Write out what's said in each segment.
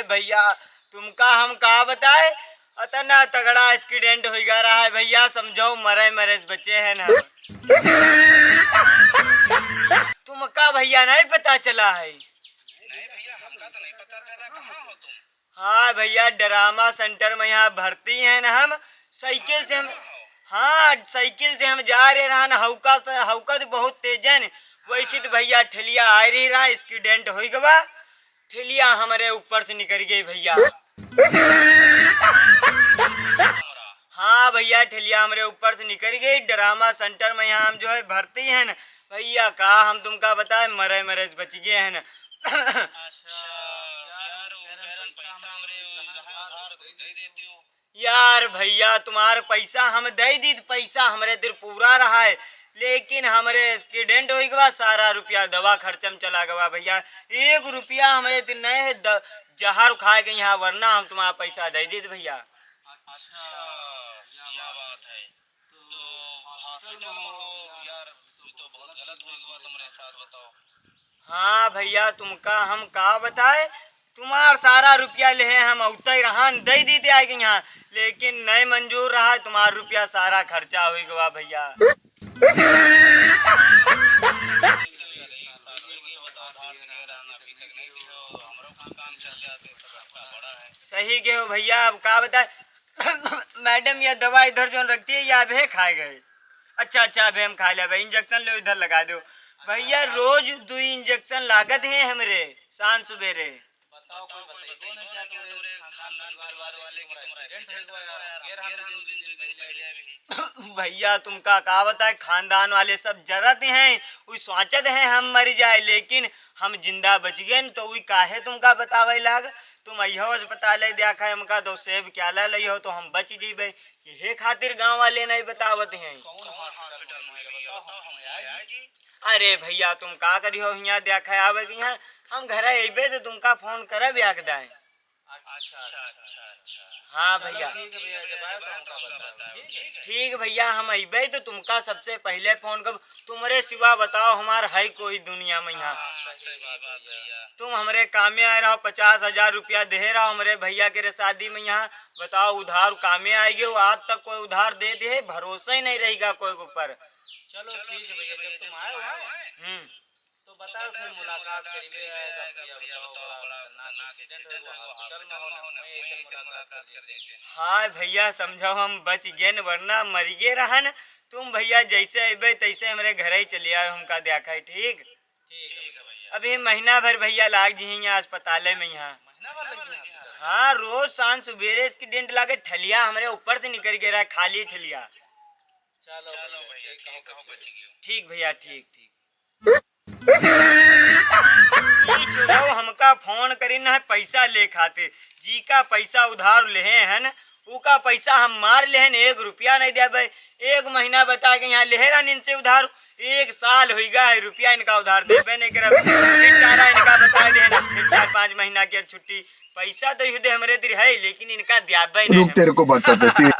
भैया तुमका हम का बताए, अतना तगड़ा एक्सीडेंट हो गया रहा है भैया, समझो मरे मरे बच्चे हैं ना। तुमका भैया नहीं पता चला है? नहीं भैया, हमका तो नहीं पता चला। कहाँ हो तुम? हाँ भैया, ड्रामा सेंटर में यहाँ भर्ती हैं ना हम। साइकिल से हम, हाँ साइकिल से हम जा रहे रहा ना, हौका तो बहुत तेज है। वैसे तो भैया ठेलिया आ रही रहा, एक्सीडेंट हो गया, ठेलिया हमारे ऊपर से निकल गई भैया। हाँ भैया, ठेलिया हमारे ऊपर से निकल गई। ड्रामा सेंटर में यहाँ हम जो है भर्ती हैं ना भैया, का हम तुमका बताए मरे मरे बच गए हैं ना। यार भैया तुम्हारे पैसा हम दे दी, पैसा हमारे दिल पूरा रहा है, लेकिन हमारे एक्सीडेंट हो गया, सारा रुपया दवा खर्चम चला गया भैया। 1 रुपया हमारे दिल नहीं है, जहर खा गई यहाँ, वरना हम तुम्हारा पैसा दे दी भैया। अच्छा, क्या बात है? तो हॉस्पिटल में हो यार, तो बहुत गलत हो गया तुम्हारे साथ, बताओ। हाँ भैया तुमका हम का बताए, तुम्हार सारा रुपया ले हम उतर रहा दे दी थे आगे यहाँ, लेकिन नहीं मंजूर रहा, तुम्हारा रुपया सारा खर्चा हो गया भैया। सही के हो भैया, अब का बताए। मैडम ये दवा इधर जो रखती है, या भे खाए गए? अच्छा अभी हम खा लिया भाई, इंजेक्शन लो इधर लगा दो भैया। रोज 2 इंजेक्शन लागत है हमरे, शाम सुबेरे। बताओ कोई बताइए ना, क्या तुम्हारे खानदान परिवार वाले की तुम्हारा एक्सीडेंट हो गया यार, गेर हम दिन पहले अभी। भैया तुमका का बताए, खानदान वाले सब जरत हैं, वो सोचत हैं हम मर जाए, लेकिन हम जिंदा बच गए तो वही काहे तुमका बतावे लाग। तुम अहो अस्पताल देखा हमका तो सेब क्या ला लियो तो हम बच जीबे, यही खातिर गांव वाले नहीं बतावत हैं। कौन हॉस्पिटल में भैया, बताओ हम आए जी। अरे भैया तुम का करियो, यहाँ देखा आवे कि यहाँ हम घर अबे तो तुमका फोन करे ब्याक दाए। अच्छा। हाँ भैया ठीक है भैया, जब आए तो हमका बताओ। ठीक भैया, हम अबे तो तुमका सबसे पहले फोन कर। तुम्हारे सिवा बताओ हमार है कोई दुनिया में यहाँ? सही बात भैया। तुम हमारे कामे आए रहो, 50,000 रुपया दे रहा हमारे भैया के शादी में यहाँ, बताओ उधार कामे आएगी, वो आज तक कोई उधार दे दे, भरोसा ही नहीं रहेगा कोई के ऊपर। चलो ठीक है भैया, जब तुम आए हो तो बताओ, फिर मुलाकात करेंगे। भैया बताओ, बड़ा खतरनाक एक्सीडेंट हुआ, हॉस्पिटल में हो ना, एक मुलाकात कर देंगे। हाँ भैया समझो हम बच गए, वरना मर गए रहन। तुम भैया जैसे अबे तैसे हमारे घर ही चले आए, हमका देखा है। ठीक है भैया। अभी महीना भर भैया लाग जी यहाँ अस्पताल में यहाँ। महीना भर लग गया? हाँ रोज शाम सुबेरे एक्सीडेंट लागे, ठलिया हमारे ऊपर से निकल गया है, खाली ठलिया। चलो भैया, ठीक है, बच गई। ठीक भैया, ठीक चलो हमका फोन करी ना पैसा ले खाते, जी का पैसा उधार ले हैं न, उका पैसा हम मार ले हैं, 1 रुपया नहीं दे भाई। 1 महीना बता के यहाँ लेहरा इनसे उधार, 1 साल हो गया है, रुपया इनका उधार देवे नहीं कर। इनका बता देना, फिर 4-5 महीना की छुट्टी, पैसा तो युद्ध हमारे दिल है, लेकिन इनका द्याबे नहीं। तेरे को बताते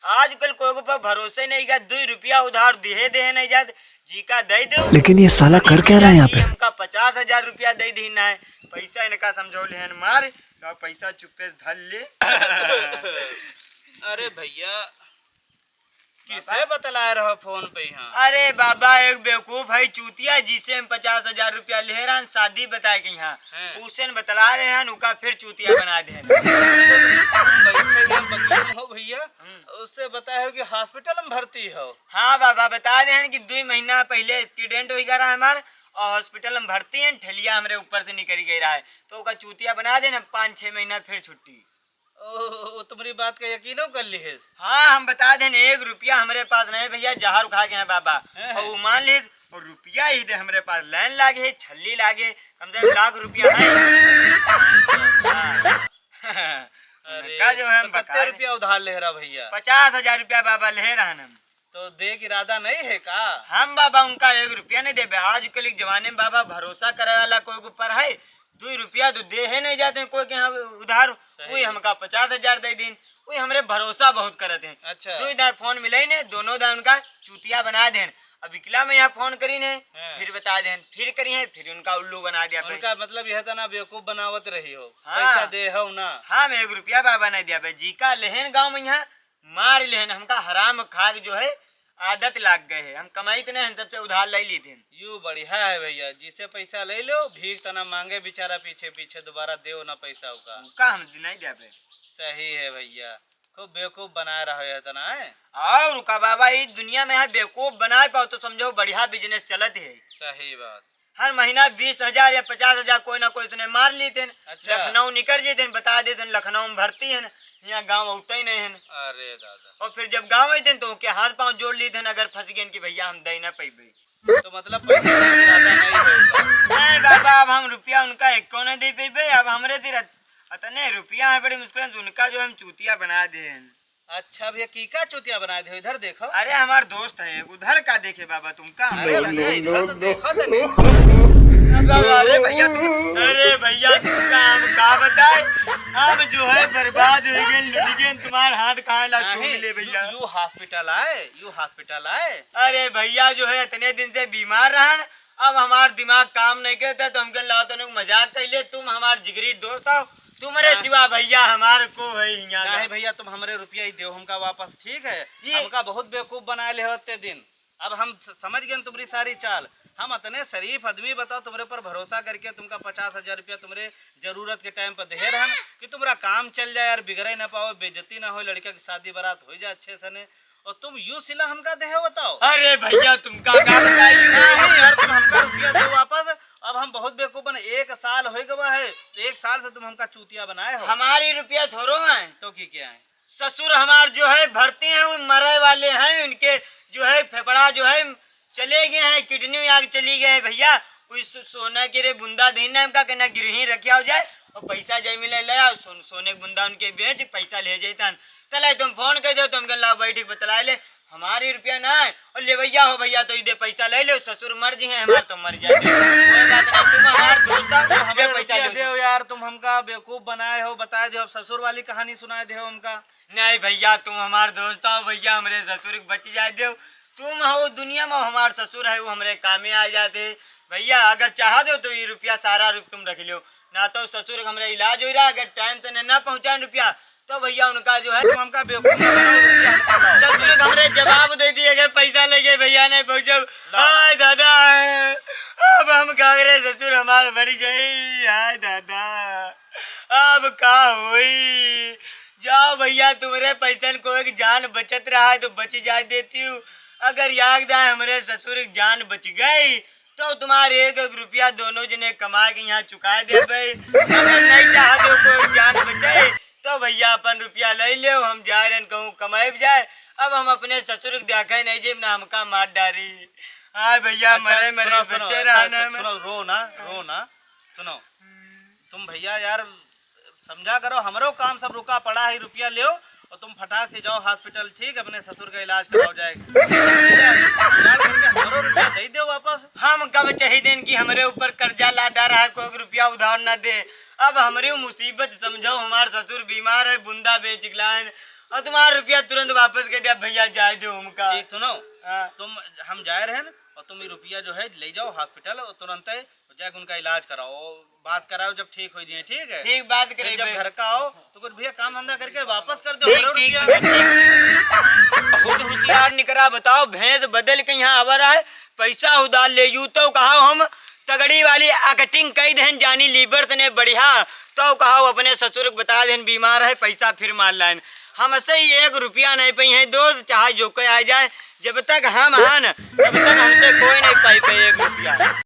आजकल कोई पर भरोसे नहीं का, 2 रुपया उधार दे नहीं जाते, जी का दे दो। लेकिन ये साला कर क्या रहा है यहाँ पे? हमका 50,000 रुपया दे दी ना है, पैसा इनका समझो लेहन मार, तो पैसा चुप्पे से धर ले। अरे भैया, किसे बतला रहो फोन पे यहाँ? अरे बाबा एक बेवकूफ है चूतिया, जिसे हम 50,000 रुपया ले रहा शादी बताए के यहाँ, उसे बतला रहे हैं, उनका फिर चूतिया बना दे। हो भैया, उससे बताए हो कि हॉस्पिटल में भर्ती हो? हाँ बाबा बता रहे हैं कि 2 महीना पहले एक्सीडेंट हो गया हमारे, और हॉस्पिटल में भर्ती है, ठेलिया हमारे ऊपर से निकल गई रहा है, तो उसका चूतिया बना देना, 5-6 महीना फिर छुट्टी। ओ तुम्हारी बात का यकीन कर ली है? हाँ हम बता दें, 1 रुपया हमारे पास नहीं भैया, जहर खा के हैं बाबा, और वो मान लीजिए, और रुपया ही दे हमारे पास, लाइन लागे है, छल्ली लागे, कम से कम लाख रुपया है। अरे जो है, कितने रुपया उधार ले रहा भैया? 50,000 रुपया बाबा ले रहा हम। तो दे की इरादा नहीं है का? हम बाबा उनका 1 रुपया नहीं दे, आजकल के जमाने में बाबा भरोसा करे वाला कोई ऊपर है, 2 रुपया तो दे है नहीं जाते कोई के यहाँ उधार, वही हमका 50,000 दे दिन, वही हमरे भरोसा बहुत करते हैं। अच्छा। 2 दार फोन मिले ने, दोनों दार उनका चूतिया बना दें, अब इकला में यहाँ फोन करी ने हाँ। फिर बता दें फिर करी है फिर उनका उल्लू बना दिया भाई। उनका मतलब यह था ना बेवकूफ बनावत रही हो, हाँ। पैसा दे हो ना। हाँ मैं 1 रुपया बाबा नहीं दिया भाई। जी का लेहन गाँव में यहाँ मार लेहन हमका हराम खाक जो है आदत लाग गए है। हम कमाई तो नहीं सबसे उधार ले ली थे। यू बढ़िया है भैया, जिसे पैसा ले लो भीख तना मांगे बेचारा पीछे पीछे दोबारा दे ना पैसा उका। उनका हम नहीं दिया भाई। सही है भैया, खूब बेवकूफ बनाए रहो है तना है। और रुका बाबा इस दुनिया में है बेवकूफ बनाए पाओ तो समझो बढ़िया बिजनेस चलत है। सही बात। हर महीना 20,000 या 50,000 कोई ना कोई सुने मार लेते हैं। अच्छा। लखनऊ निकल जेते बता देते लखनऊ में भर्ती है यहाँ गाँव होता ही नहीं है। अरे दादा, और फिर जब गाँव आते तो के हाथ पाँव जोड़ ली थे अगर फंस गए कि भैया हम दे ना पैबे। तो मतलब पैसा ज्यादा नहीं होगा। नहीं बाबा अब हम रुपया उनका एक को नहीं दे पैबे। अब हमरे तीर अतने रुपया है बड़ी मुश्किल से उनका जो हम चूतिया बना दे। अच्छा भैया कीका चूतिया बनाए थे, इधर देखो। अरे हमार दोस्त है उधर का देखे बाबा तुमका। अरे भैया इधर तो देखो तो नहीं। अरे भैया तुमका हम का बताए। अब जो है बर्बाद हो गए लुट गए तुम्हारे हाथ कहाँ ला छू नहीं, मिले भैया। यू हॉस्पिटल आए। अरे भैया जो है इतने दिन से बीमार रहन अब हमार दिमाग काम नहीं करता तो हमके लगा तो मजाक कर ले। तुम हमार जिगरी दोस्त हो तुम्हारे हाँ। सिवा भैया हमार को है नहीं भैया तुम हमारे रुपया ही दो हमका वापस, ठीक है। ये- हमका बहुत बेवकूफ बनाए ले होते दिन। अब हम समझ गए तुम्हारी सारी चाल। हम इतने शरीफ आदमी बताओ तुम्हारे पर भरोसा करके तुमका 50,000 रुपया तुम्हारे जरूरत के टाइम पर दे रहन कि तुम्हारा काम चल जाए यार, बिगड़े ना पाओ, बेइज्जती ना हो, लड़के की शादी बारात हो जाए अच्छे से ने, और तुम यू सिला हमका दे बताओ। अरे भैया तुमका का बताई। नहीं यार तुम हमका रुपया दो वापस। अब हम बहुत बेवकूफ बने, 1 साल हो गवा है तो 1 साल से तुम हमका चूतिया बनाए हो। हमारी रुपया छोड़ो है तो की क्या है? ससुर हमार जो है भर्ती हैं वो मरे वाले हैं। उनके जो है फेफड़ा जो है चले गए हैं, किडनी आग चली गए भैया। उस सोना के रे बुंदा देना का कहना गिरही रखा हो जाए और पैसा जय मिले ले आओ सोने के बुंदा उनके बेच पैसा ले जाता। चले तुम फोन कर दो तुम ला बैठ बतला ले हमारी रुपया ना है और ले भैया हो भैया तो इधर पैसा ले लो। ससुर मर जी है हमारे तो मर जाए। कोई बात नहीं तुम हमार दोस्त हो हमें हमें पैसा पैसा दे दो। यार, तुम हमका बेवकूफ बनाए हो, बताए दो। अब ससुर वाली कहानी सुनाए दे हो हमका। नहीं भैया तुम हमार दोस्त हो भैया हमारे ससुर के बच जाए दो। तुम हो दुनिया में हमार ससुर है वो हमारे काम में आ जाते भैया। अगर चाह दो तो ये रुपया सारा तुम रख लो ना तो ससुर हमारा इलाज हो रहा है। अगर टाइम से न पहुँचा रुपया तो भैया उनका जो है तुम हमका बेवकूफ ना बनाओ, रुपया हमका लाओ। ससुर हमरे जवाब दे दिए गए पैसा लेके भैया नहीं पहुँचा। हाय दादा अब हम कागरे ससुर हमारे मर गई। हाय दादा अब का हुई। जाओ भैया तुम्हारे पैसा को एक जान बचत रहा है तो बच जा देती हूँ। अगर याद आए हमारे ससुर की जान बच गई तो तुम्हारे 1-1 रुपया दोनों जने कमा के यहाँ चुका दे भाई। अगर नहीं चाहते हो कोई जान बचे तो भैया अपन रुपया ले लो हम जा रहे कहूँ कमाए जाए। अब हम अपने ससुर को देखा नहीं जी ना हमका मार डारी। हाँ भैया मरे मरे सुनो, बच्चे अच्छा, रहना सुनो, रो ना सुनो। तुम भैया यार समझा करो, हमरो काम सब रुका पड़ा है, रुपया ले और तुम फटाक से जाओ हॉस्पिटल, ठीक है, अपने ससुर का इलाज कराओ जाएगा। हमरो रुपया दे दो वापस। हम कब चाहिए दिन की हमारे ऊपर कर्जा लादा रहा है कोई रुपया उधार न दे। अब हमारी मुसीबत समझो हमारे ससुर बीमार है बुंदा बेच गलान और तुम्हारा रुपया तुरंत वापस कर दिया भैया जाए दो हमका। ठीक सुनो, हाँ। तुम हम जाए रहे न और तुम ये रुपया जो है ले जाओ हॉस्पिटल और तुरंत जाके उनका इलाज कराओ, बात कराओ, जब ठीक हो जाए, ठीक है। ठीक बात फिर करे जब घर का आओ तो कुछ भैया काम धंधा करके वापस कर दो ठीक हमरो ठीक रुपया। खुद होशियार निकरा बताओ भैंस बदल के यहाँ आवर है पैसा उधार ले यू तो कहा हम तगड़ी वाली एक्टिंग कई देन जानी लीवर ने बढ़िया तो कहा अपने ससुर को बता देन बीमार है पैसा फिर मार लाइन। हमसे ही 1 रुपया नहीं पाई है दोस्त चाहे जो कोई आ जाए जब तक हम हैं तब तक हमसे कोई नहीं पाई 1 रुपया।